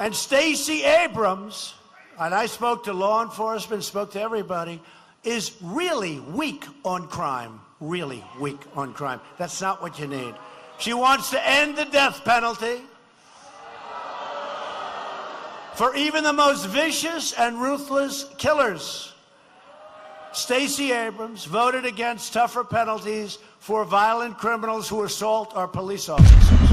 And Stacey Abrams, and I spoke to law enforcement, spoke to everybody, is really weak on crime. Really weak on crime. That's not what you need. She wants to end the death penalty for even the most vicious and ruthless killers. Stacey Abrams voted against tougher penalties for violent criminals who assault our police officers.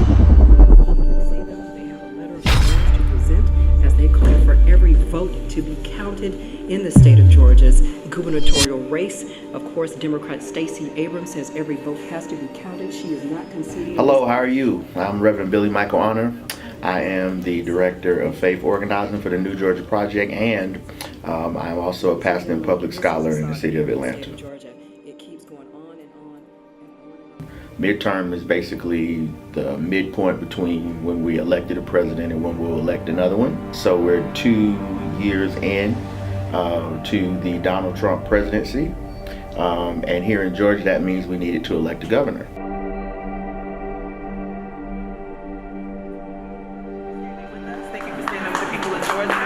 They call for every vote to be counted in the state of Georgia's gubernatorial race. Of course, Democrat Stacey Abrams says every vote has to be counted. She is not conceding. Hello, how are you? I'm Reverend Billy Michael Honor. I am the Director of Faith Organizing for the New Georgia Project, and I'm also a pastor and public scholar in the city of Atlanta. Midterm is basically the midpoint between when we elected a president and when we'll elect another one. So we're 2 years in to the Donald Trump presidency. And here in Georgia, that means we needed to elect a governor. Thank you for standing with the people of Georgia.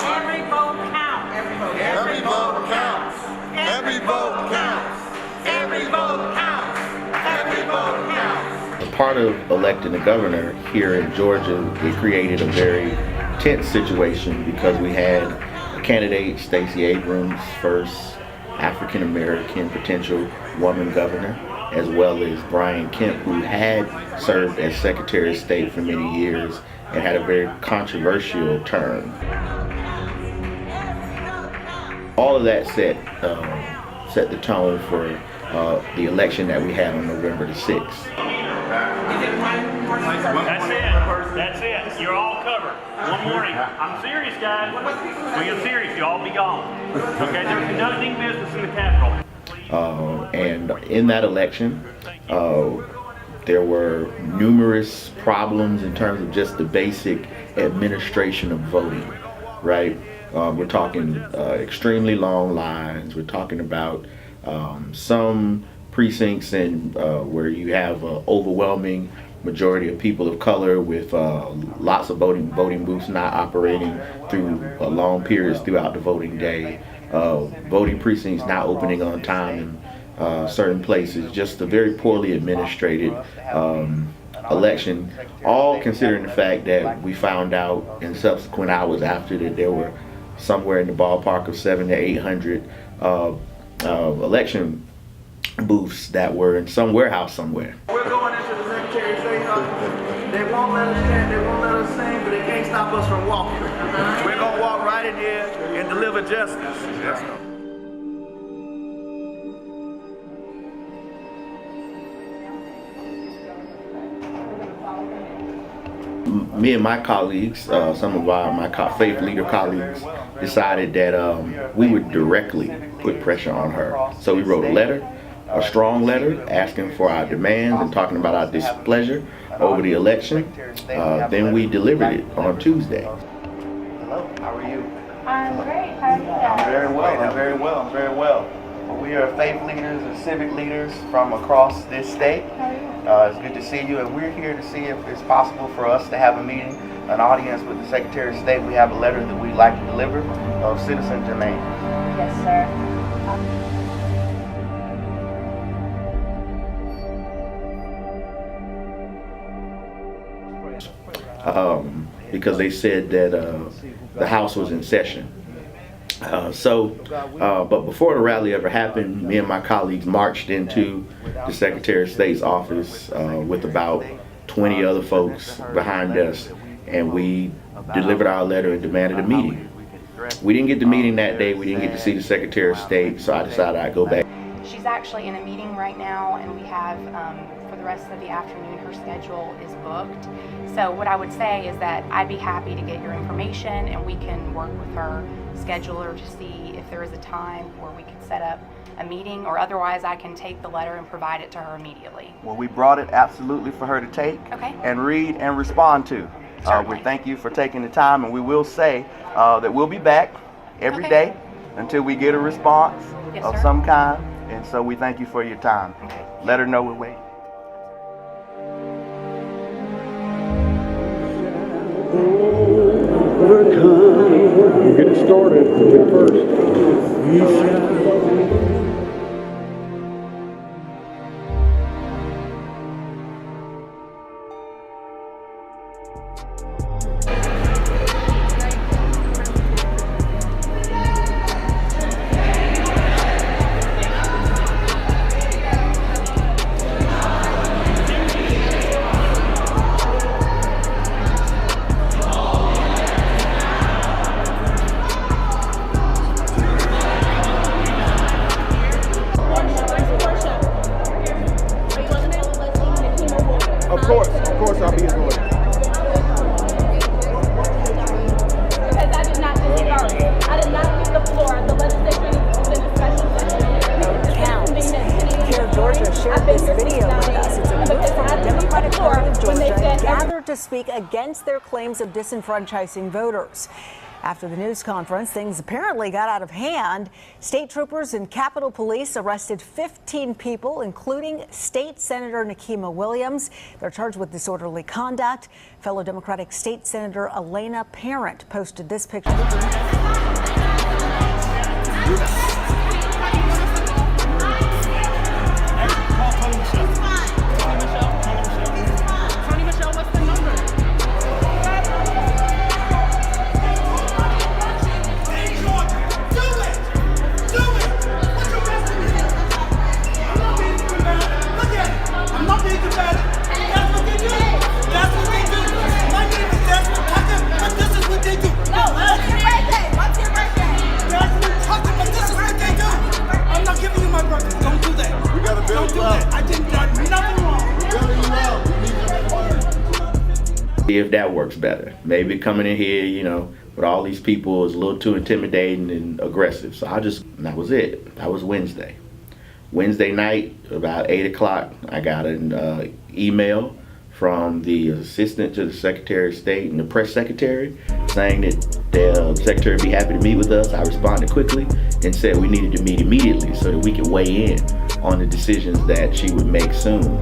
Every vote counts. Every vote counts. Every vote counts. Every vote counts. Every vote counts. Every vote counts. As part of electing a governor here in Georgia, it created a very tense situation because we had a candidate, Stacey Abrams, first African American potential woman governor, as well as Brian Kemp, who had served as Secretary of State for many years and had a very controversial term. All of that set the tone for the election that we had on November the 6th. That's it. You're all covered. One morning. I'm serious, guys. When you're serious, you all be gone. Okay, they're conducting business in the Capitol. And in that election, there were numerous problems in terms of just the basic administration of voting, right? We're talking extremely long lines. We're talking about some precincts where you have an overwhelming majority of people of color with lots of voting booths not operating through long periods throughout the voting day. Voting precincts not opening on time in certain places. Just a very poorly administrated election, all considering the fact that we found out in subsequent hours after that there were somewhere in the ballpark of 700 to 800 election booths that were in some warehouse somewhere. We're going into the Secretary of State's office. They won't let us chant, they won't let us sing, but they can't stop us from walking. We're going to walk right in here and deliver justice. Me and my colleagues, some of my faith leader colleagues, decided that we would directly put pressure on her. So we wrote a strong letter asking for our demands and talking about our displeasure over the election. Then we delivered it on Tuesday. Hello, how are you? I'm great. How are you? I'm very well. We are faith leaders and civic leaders from across this state. It's good to see you, and we're here to see if it's possible for us to have a meeting, an audience with the Secretary of State. We have a letter that we'd like to deliver of Citizen Jermaine. Yes, sir. Because they said that the House was in session. But before the rally ever happened, me and my colleagues marched into the Secretary of State's office with about 20 other folks behind us, and we delivered our letter and demanded a meeting. We didn't get the meeting that day. We didn't get to see the Secretary of State, so I decided I'd go back. She's actually in a meeting right now, and we have, for the rest of the afternoon, her schedule is booked. So what I would say is that I'd be happy to get your information, and we can work with her scheduler to see if there is a time where we could set up a meeting, or otherwise I can take the letter and provide it to her immediately. Well, we brought it absolutely for her to take and read and respond to. We thank you for taking the time, and we will say that we'll be back every day until we get a response of some kind. And so we thank you for your time. Let her know we're waiting. overcome. We'll get it started. We'll be first. You shall. Of course, I'll be his lawyer. Because I did not disperse. I did not leave the floor. The legislature was in a special session. Counts. Here, Georgia shared this video with us. It's a group from the Democratic Party of Georgia gathered to speak against their claims of disenfranchising voters. After the news conference, things apparently got out of hand. State troopers and Capitol Police arrested 15 people, including State Senator Nikema Williams. They're charged with disorderly conduct. Fellow Democratic State Senator Elena Parent posted this picture. See if that works better. Maybe coming in here, you know, with all these people is a little too intimidating and aggressive. So that was it. That was Wednesday. Wednesday night, about 8 o'clock, I got an email from the assistant to the Secretary of State and the press secretary saying that the secretary would be happy to meet with us. I responded quickly and said we needed to meet immediately so that we could weigh in on the decisions that she would make soon.